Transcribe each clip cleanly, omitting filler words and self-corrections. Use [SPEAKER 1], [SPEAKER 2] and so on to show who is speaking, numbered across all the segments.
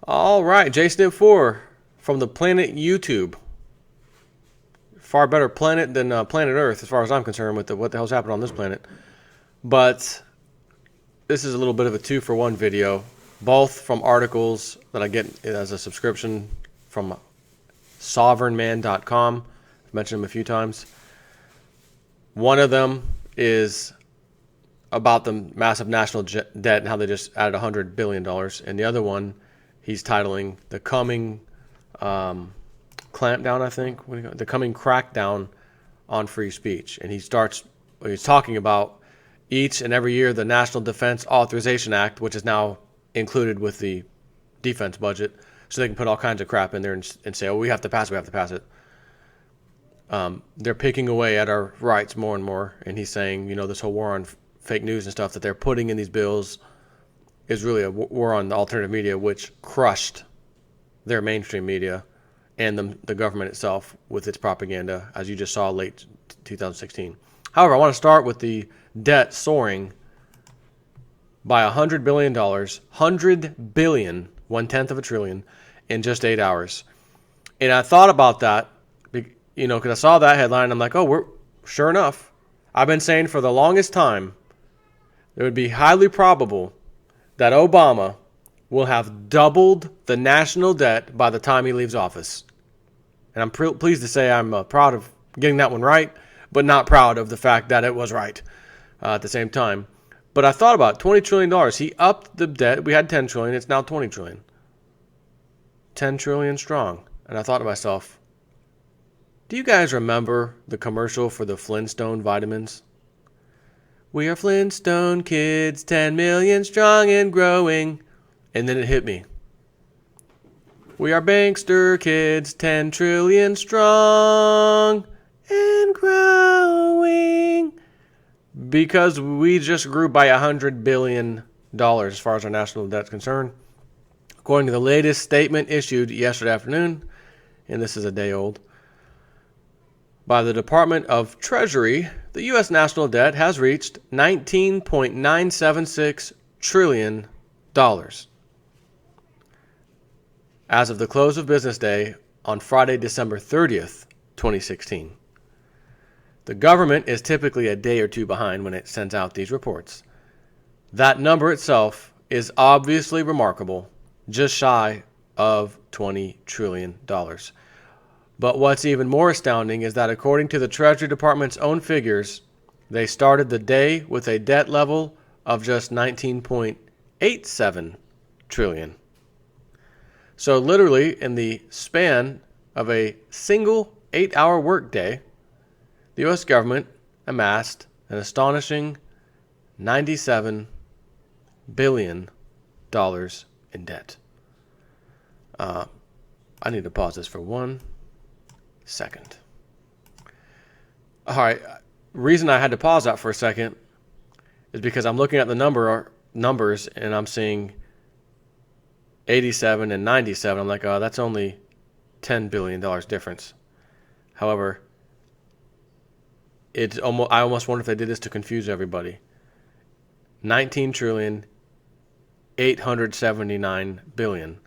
[SPEAKER 1] All right, JSnip4 from the planet YouTube. Far better planet than planet Earth, as far as I'm concerned, with what the hell's happening on this planet. But this is a little bit of a 2-for-1 video, both from articles that I get as a subscription from sovereignman.com. I've mentioned them a few times. One of them is about the massive national debt and how they just added $100 billion. And the other one, he's titling The Coming Clampdown, I think. The Coming Crackdown on Free Speech. And he's talking about each and every year the National Defense Authorization Act, which is now included with the defense budget. So they can put all kinds of crap in there and say, oh, we have to pass it. They're picking away at our rights more and more. And he's saying, this whole war on fake news and stuff that they're putting in these bills is really a war on the alternative media, which crushed their mainstream media and the government itself with its propaganda, as you just saw late 2016. However, I want to start with the debt soaring by $100 billion, 100 billion, 1/10 of a trillion, in just 8 hours. And I thought about that, because I saw that headline, and I'm like, sure enough, I've been saying for the longest time, it would be highly probable that Obama will have doubled the national debt by the time he leaves office. And I'm pleased to say I'm proud of getting that one right, but not proud of the fact that it was right at the same time. But I thought about $20 trillion. He upped the debt. We had $10 trillion. It's now $20 trillion. 10 trillion strong. And I thought to myself, do you guys remember the commercial for the Flintstone vitamins? We are Flintstone kids, 10 million strong and growing. And then it hit me. We are Bankster kids, 10 trillion strong and growing. Because we just grew by $100 billion as far as our national debt is concerned. According to the latest statement issued yesterday afternoon, and this is a day old, by the Department of Treasury, the U.S. national debt has reached $19.976 trillion as of the close of business day on Friday, December 30th, 2016. The government is typically a day or two behind when it sends out these reports. That number itself is obviously remarkable, just shy of $20 trillion. But what's even more astounding is that according to the Treasury Department's own figures, they started the day with a debt level of just $19.87 trillion. So literally in the span of a single 8-hour workday, the U.S. government amassed an astonishing $97 billion in debt. I need to pause this for 1 second. All right. Reason I had to pause that for a second is because I'm looking at the numbers and I'm seeing 87 and 97. I'm like, that's only $10 billion difference. However, I almost wonder if they did this to confuse everybody. 19 trillion 879 billion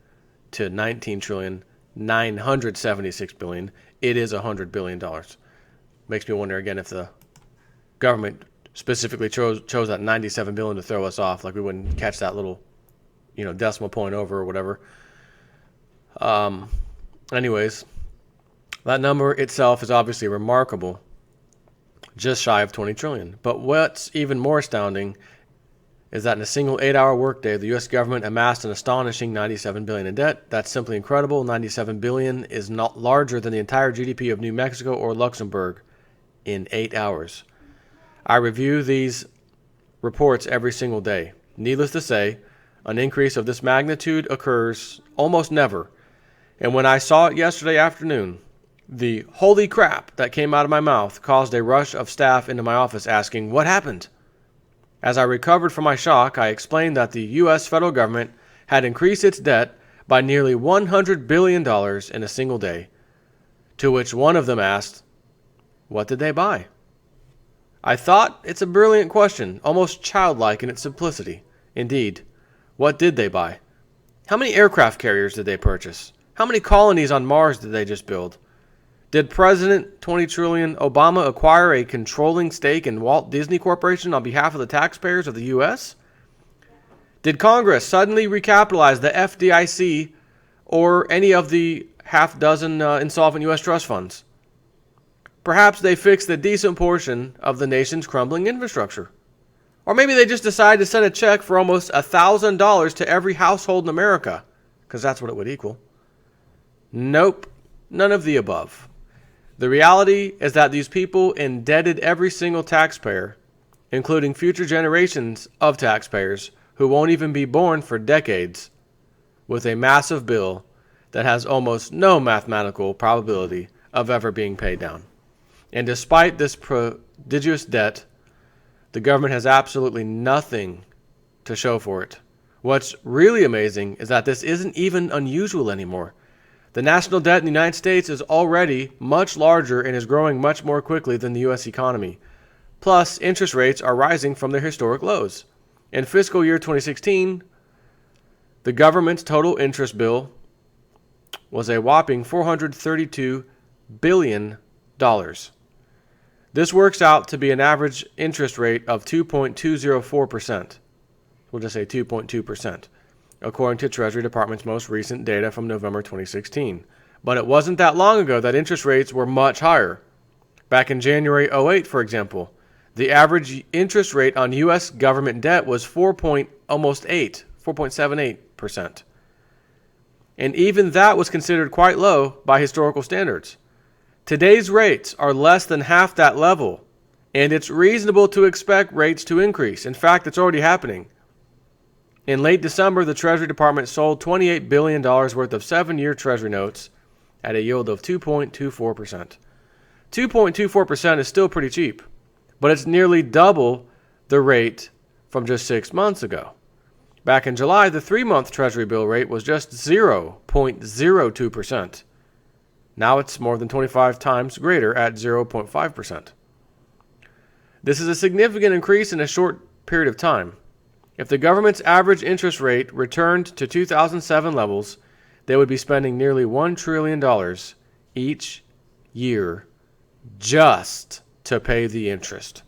[SPEAKER 1] to 19 trillion 976 billion. It is $100 billion. Makes me wonder again if the government specifically chose that 97 billion to throw us off, like we wouldn't catch that little, decimal point over or whatever. Anyways, that number itself is obviously remarkable, just shy of 20 trillion. But what's even more astounding is that in a single 8-hour workday, the U.S. government amassed an astonishing $97 billion in debt. That's simply incredible. $97 billion is not larger than the entire GDP of New Mexico or Luxembourg in 8 hours. I review these reports every single day. Needless to say, an increase of this magnitude occurs almost never. And when I saw it yesterday afternoon, the holy crap that came out of my mouth caused a rush of staff into my office asking, what happened? As I recovered from my shock, I explained that the U.S. federal government had increased its debt by nearly $100 billion in a single day, to which one of them asked, what did they buy? I thought it's a brilliant question, almost childlike in its simplicity. Indeed, what did they buy? How many aircraft carriers did they purchase? How many colonies on Mars did they just build? Did President 20 trillion Obama acquire a controlling stake in Walt Disney Corporation on behalf of the taxpayers of the U.S.? Did Congress suddenly recapitalize the FDIC or any of the half dozen insolvent U.S. trust funds? Perhaps they fixed a decent portion of the nation's crumbling infrastructure. Or maybe they just decided to send a check for almost $1,000 to every household in America, because that's what it would equal. Nope, none of the above. The reality is that these people indebted every single taxpayer, including future generations of taxpayers who won't even be born for decades, with a massive bill that has almost no mathematical probability of ever being paid down. And despite this prodigious debt, the government has absolutely nothing to show for it. What's really amazing is that this isn't even unusual anymore. The national debt in the United States is already much larger and is growing much more quickly than the U.S. economy. Plus, interest rates are rising from their historic lows. In fiscal year 2016, the government's total interest bill was a whopping $432 billion. This works out to be an average interest rate of 2.204%. We'll just say 2.2%. According to Treasury Department's most recent data from November 2016. But it wasn't that long ago that interest rates were much higher. Back in January 2008, for example, the average interest rate on U.S. government debt was 4.78%. And even that was considered quite low by historical standards. Today's rates are less than half that level, and it's reasonable to expect rates to increase. In fact, it's already happening. In late December, the Treasury Department sold $28 billion worth of 7-year Treasury notes at a yield of 2.24%. 2.24% is still pretty cheap, but it's nearly double the rate from just 6 months ago. Back in July, the 3-month Treasury bill rate was just 0.02%. Now it's more than 25 times greater at 0.5%. This is a significant increase in a short period of time. If the government's average interest rate returned to 2007 levels, they would be spending nearly $1 trillion each year just to pay the interest.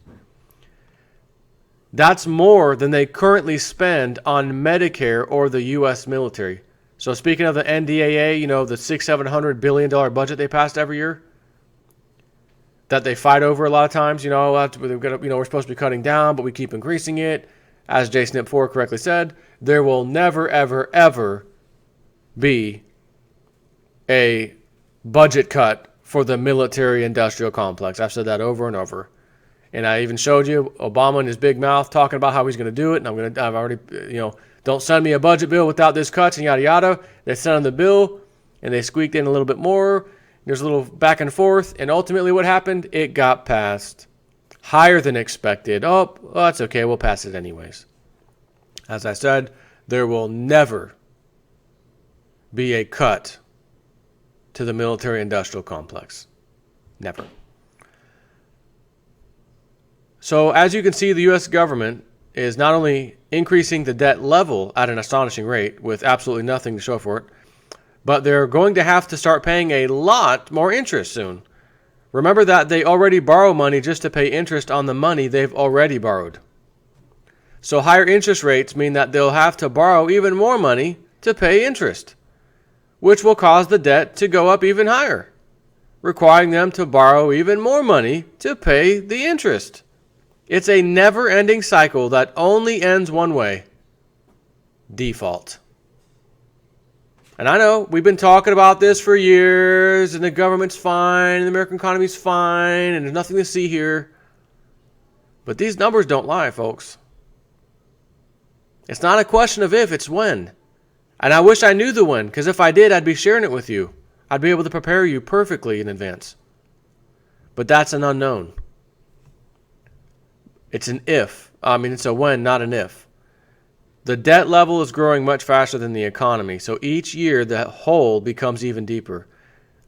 [SPEAKER 1] That's more than they currently spend on Medicare or the U.S. military. So speaking of the NDAA, the $600-700 billion budget they passed every year that they fight over a lot of times, we're supposed to be cutting down, but we keep increasing it. As JSNIP4 correctly said, there will never, ever, ever be a budget cut for the military-industrial complex. I've said that over and over. And I even showed you Obama in his big mouth talking about how he's going to do it. And I've already, don't send me a budget bill without this cuts and yada yada. They sent him the bill and they squeaked in a little bit more. There's a little back and forth. And ultimately what happened? It got passed. Higher than expected. Oh, well, that's okay. We'll pass it anyways. As I said, there will never be a cut to the military-industrial complex. Never. So as you can see, the U.S. government is not only increasing the debt level at an astonishing rate with absolutely nothing to show for it, but they're going to have to start paying a lot more interest soon. Remember that they already borrow money just to pay interest on the money they've already borrowed. So higher interest rates mean that they'll have to borrow even more money to pay interest, which will cause the debt to go up even higher, requiring them to borrow even more money to pay the interest. It's a never-ending cycle that only ends one way: default. And I know we've been talking about this for years, and the government's fine, and the American economy's fine, and there's nothing to see here. But these numbers don't lie, folks. It's not a question of if, it's when. And I wish I knew the when, because if I did, I'd be sharing it with you. I'd be able to prepare you perfectly in advance. But that's an unknown. It's an if. It's a when, not an if. The debt level is growing much faster than the economy, so each year the hole becomes even deeper.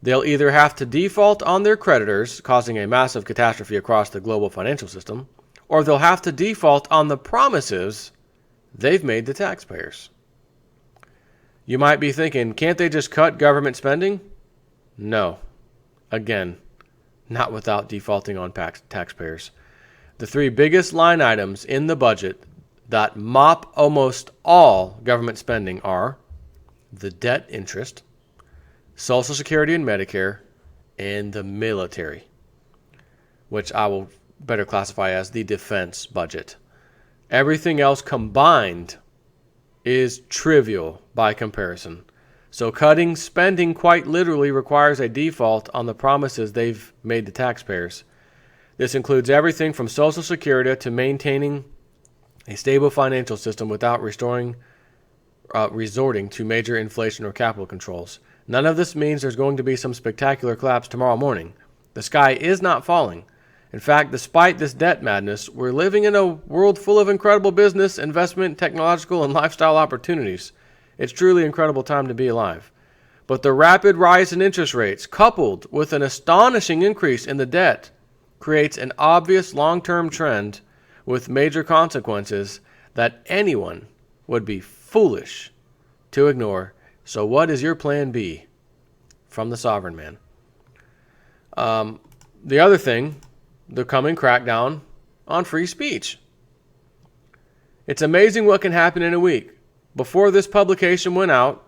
[SPEAKER 1] They'll either have to default on their creditors, causing a massive catastrophe across the global financial system, or they'll have to default on the promises they've made to taxpayers. You might be thinking, can't they just cut government spending? No. Again, not without defaulting on taxpayers. The three biggest line items in the budget that mop almost all government spending are the debt interest, Social Security and Medicare, and the military, which I will better classify as the defense budget. Everything else combined is trivial by comparison. So cutting spending quite literally requires a default on the promises they've made to taxpayers. This includes everything from Social Security to maintaining a stable financial system without resorting to major inflation or capital controls. None of this means there's going to be some spectacular collapse tomorrow morning. The sky is not falling. In fact, despite this debt madness, we're living in a world full of incredible business, investment, technological, and lifestyle opportunities. It's truly an incredible time to be alive. But the rapid rise in interest rates, coupled with an astonishing increase in the debt, creates an obvious long-term trend with major consequences that anyone would be foolish to ignore. So what is your plan B? From the Sovereign Man. The other thing, the coming crackdown on free speech. It's amazing what can happen in a week. Before this publication went out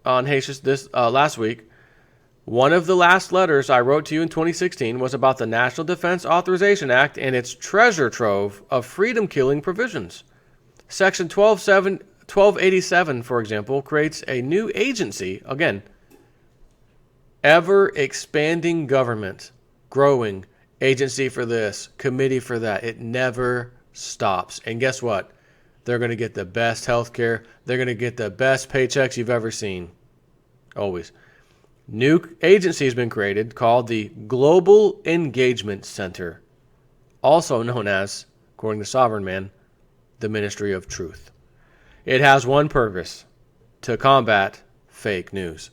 [SPEAKER 1] on HACIS last week, one of the last letters I wrote to you in 2016 was about the National Defense Authorization Act and its treasure trove of freedom-killing provisions. Section 1287, for example, creates a new agency, again, ever-expanding government, growing, agency for this, committee for that. It never stops. And guess what? They're going to get the best health care. They're going to get the best paychecks you've ever seen. Always. New agency has been created called the Global Engagement Center, also known as, according to Sovereign Man, the Ministry of Truth. It has one purpose: to combat fake news.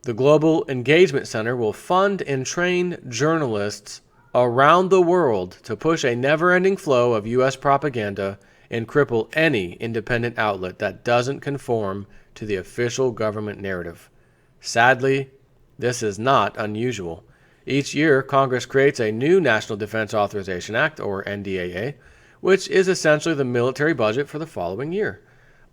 [SPEAKER 1] The Global Engagement Center will fund and train journalists around the world to push a never-ending flow of U.S. propaganda and cripple any independent outlet that doesn't conform to the official government narrative. Sadly, this is not unusual. Each year, Congress creates a new National Defense Authorization Act, or NDAA, which is essentially the military budget for the following year.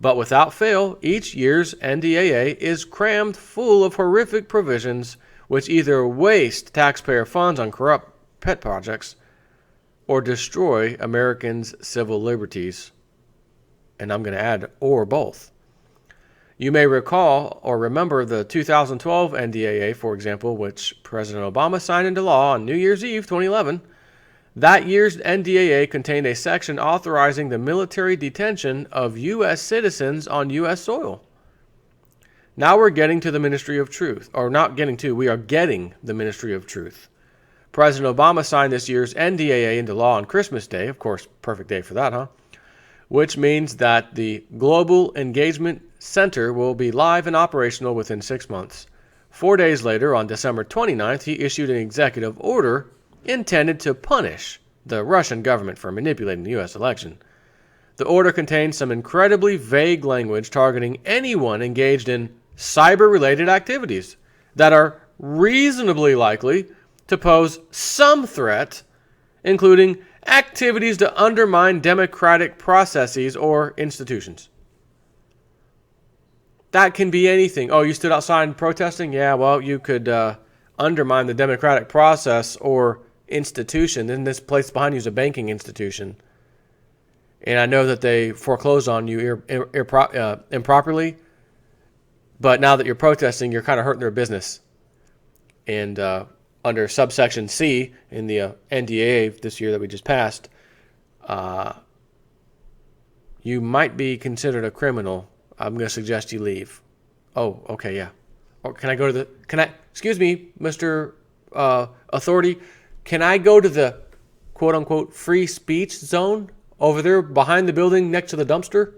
[SPEAKER 1] But without fail, each year's NDAA is crammed full of horrific provisions which either waste taxpayer funds on corrupt pet projects or destroy Americans' civil liberties. And I'm going to add, or both. You may recall or remember the 2012 NDAA, for example, which President Obama signed into law on New Year's Eve 2011. That year's NDAA contained a section authorizing the military detention of U.S. citizens on U.S. soil. Now we're getting to the Ministry of Truth. Or not getting to, we are getting the Ministry of Truth. President Obama signed this year's NDAA into law on Christmas Day. Of course, perfect day for that, huh? Which means that the Global Engagement Center will be live and operational within 6 months. 4 days later, on December 29th, he issued an executive order intended to punish the Russian government for manipulating the U.S. election. The order contains some incredibly vague language targeting anyone engaged in cyber-related activities that are reasonably likely to pose some threat, including activities to undermine democratic processes or institutions. That can be anything. Oh, you stood outside protesting? Yeah, well, you could undermine the democratic process or institution. Then this place behind you is a banking institution. And I know that they foreclosed on you improperly, but now that you're protesting, you're kind of hurting their business. And under subsection C in the NDAA this year that we just passed, you might be considered a criminal. I'm going to suggest you leave. Oh, okay, yeah. Or can I go to excuse me, Mr. Authority, can I go to the quote-unquote free speech zone over there behind the building next to the dumpster?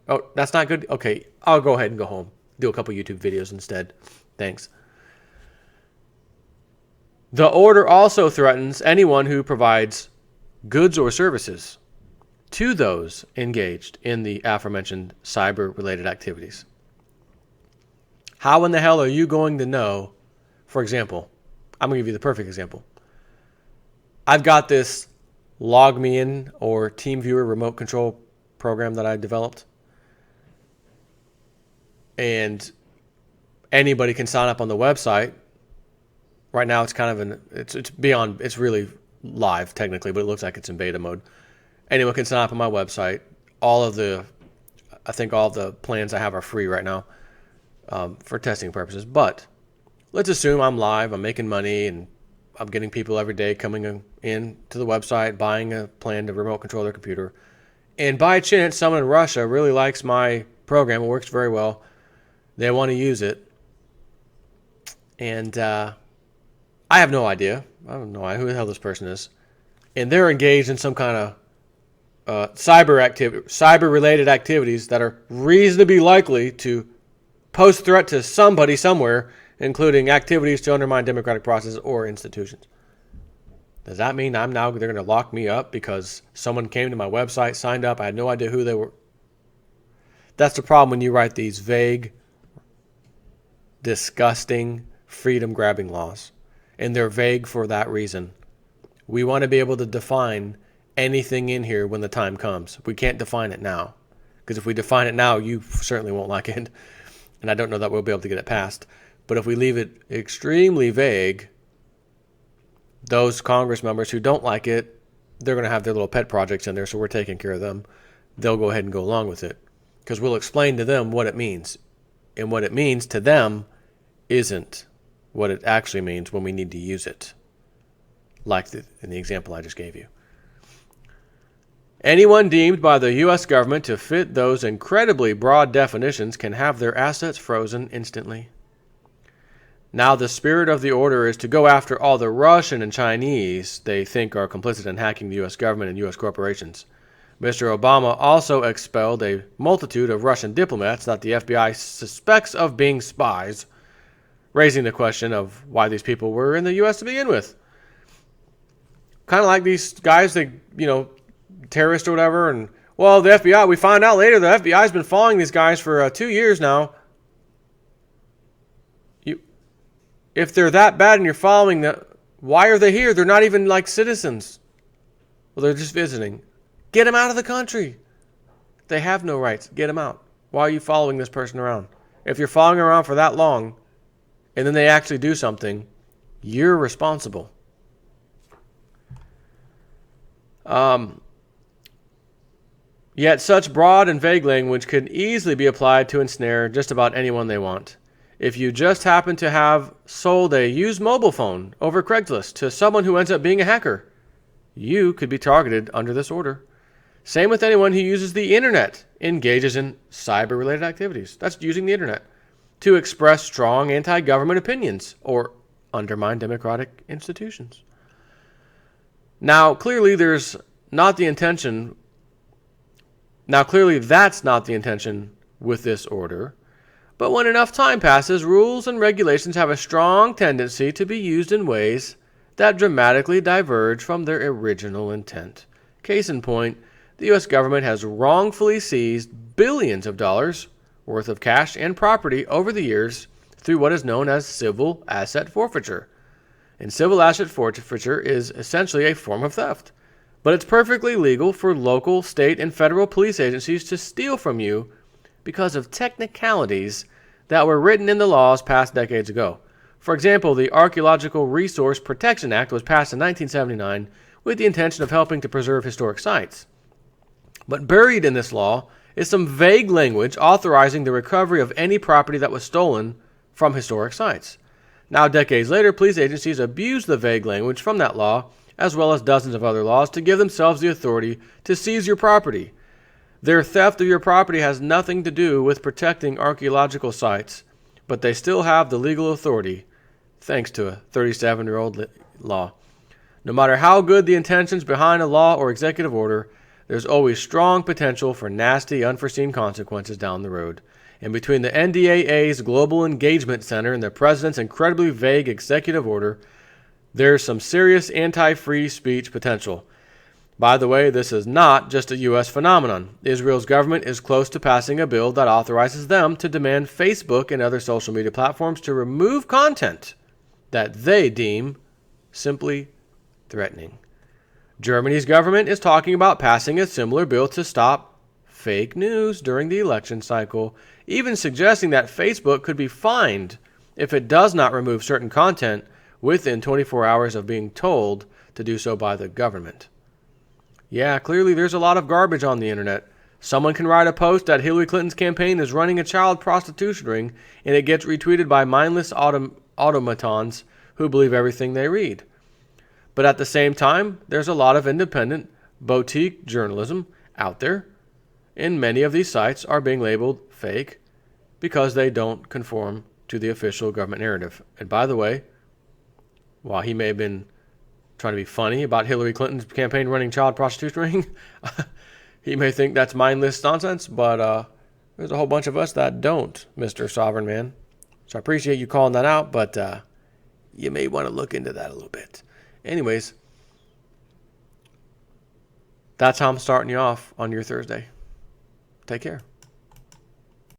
[SPEAKER 1] Oh, that's not good? Okay, I'll go ahead and go home. Do a couple YouTube videos instead. Thanks. The order also threatens anyone who provides goods or services to those engaged in the aforementioned cyber-related activities. How in the hell are you going to know? For example, I'm going to give you the perfect example. I've got this Log Me In or TeamViewer remote control program that I developed. And anybody can sign up on the website. Right now it's kind of it's really live technically, but it looks like it's in beta mode. Anyone can sign up on my website. I think all the plans I have are free right now for testing purposes. But let's assume I'm live, I'm making money, and I'm getting people every day coming in to the website, buying a plan to remote control their computer. And by chance, someone in Russia really likes my program. It works very well. They want to use it. And I have no idea. I don't know who the hell this person is. And they're engaged in some kind of cyber-related activities that are reasonably likely to pose threat to somebody somewhere, including activities to undermine democratic processes or institutions. Does that mean they're going to lock me up because someone came to my website, signed up, I had no idea who they were? That's the problem when you write these vague, disgusting, freedom-grabbing laws. And they're vague for that reason. We want to be able to define anything in here when the time comes. We can't define it now. Because if we define it now, you certainly won't like it. And I don't know that we'll be able to get it passed. But if we leave it extremely vague, those Congress members who don't like it, they're going to have their little pet projects in there, so we're taking care of them. They'll go ahead and go along with it. Because we'll explain to them what it means. And what it means to them isn't what it actually means when we need to use it. Like in the example I just gave you. Anyone deemed by the U.S. government to fit those incredibly broad definitions can have their assets frozen instantly. Now the spirit of the order is to go after all the Russian and Chinese they think are complicit in hacking the U.S. government and U.S. corporations. Mr. Obama also expelled a multitude of Russian diplomats that the FBI suspects of being spies, raising the question of why these people were in the U.S. to begin with. Kind of like these guys, terrorists or whatever, and, well, the FBI, we find out later the FBI's been following these guys for 2 years now. If they're that bad and you're following them, why are they here? They're not even like citizens. Well, they're just visiting. Get them out of the country. They have no rights. Get them out. Why are you following this person around? If you're following around for that long, and then they actually do something, you're responsible. Yet such broad and vague language could easily be applied to ensnare just about anyone they want. If you just happen to have sold a used mobile phone over Craigslist to someone who ends up being a hacker, you could be targeted under this order. Same with anyone who uses the internet, engages in cyber-related activities. That's using the internet to express strong anti-government opinions or undermine democratic institutions. Now, clearly that's not the intention with this order. But when enough time passes, rules and regulations have a strong tendency to be used in ways that dramatically diverge from their original intent. Case in point, the U.S. government has wrongfully seized billions of dollars worth of cash and property over the years through what is known as civil asset forfeiture. And civil asset forfeiture is essentially a form of theft. But it's perfectly legal for local, state, and federal police agencies to steal from you because of technicalities that were written in the laws passed decades ago. For example, the Archaeological Resource Protection Act was passed in 1979 with the intention of helping to preserve historic sites. But buried in this law is some vague language authorizing the recovery of any property that was stolen from historic sites. Now, decades later, police agencies abuse the vague language from that law, as well as dozens of other laws, to give themselves the authority to seize your property. Their theft of your property has nothing to do with protecting archaeological sites, but they still have the legal authority, thanks to a 37-year-old law. No matter how good the intentions behind a law or executive order, there's always strong potential for nasty, unforeseen consequences down the road. And between the NDAA's Global Engagement Center and the President's incredibly vague executive order, there's some serious anti-free speech potential. By the way, this is not just a U.S. phenomenon. Israel's government is close to passing a bill that authorizes them to demand Facebook and other social media platforms to remove content that they deem simply threatening. Germany's government is talking about passing a similar bill to stop fake news during the election cycle, even suggesting that Facebook could be fined if it does not remove certain content within 24 hours of being told to do so by the government. Yeah, clearly there's a lot of garbage on the internet. Someone can write a post that Hillary Clinton's campaign is running a child prostitution ring, and it gets retweeted by mindless automatons who believe everything they read. But at the same time, there's a lot of independent, boutique journalism out there, and many of these sites are being labeled fake because they don't conform to the official government narrative. And by the way, while he may have been trying to be funny about Hillary Clinton's campaign running child prostitution ring, he may think that's mindless nonsense, but there's a whole bunch of us that don't, Mr. Sovereign Man. So I appreciate you calling that out, but you may want to look into that a little bit. Anyways, that's how I'm starting you off on your Thursday. Take care.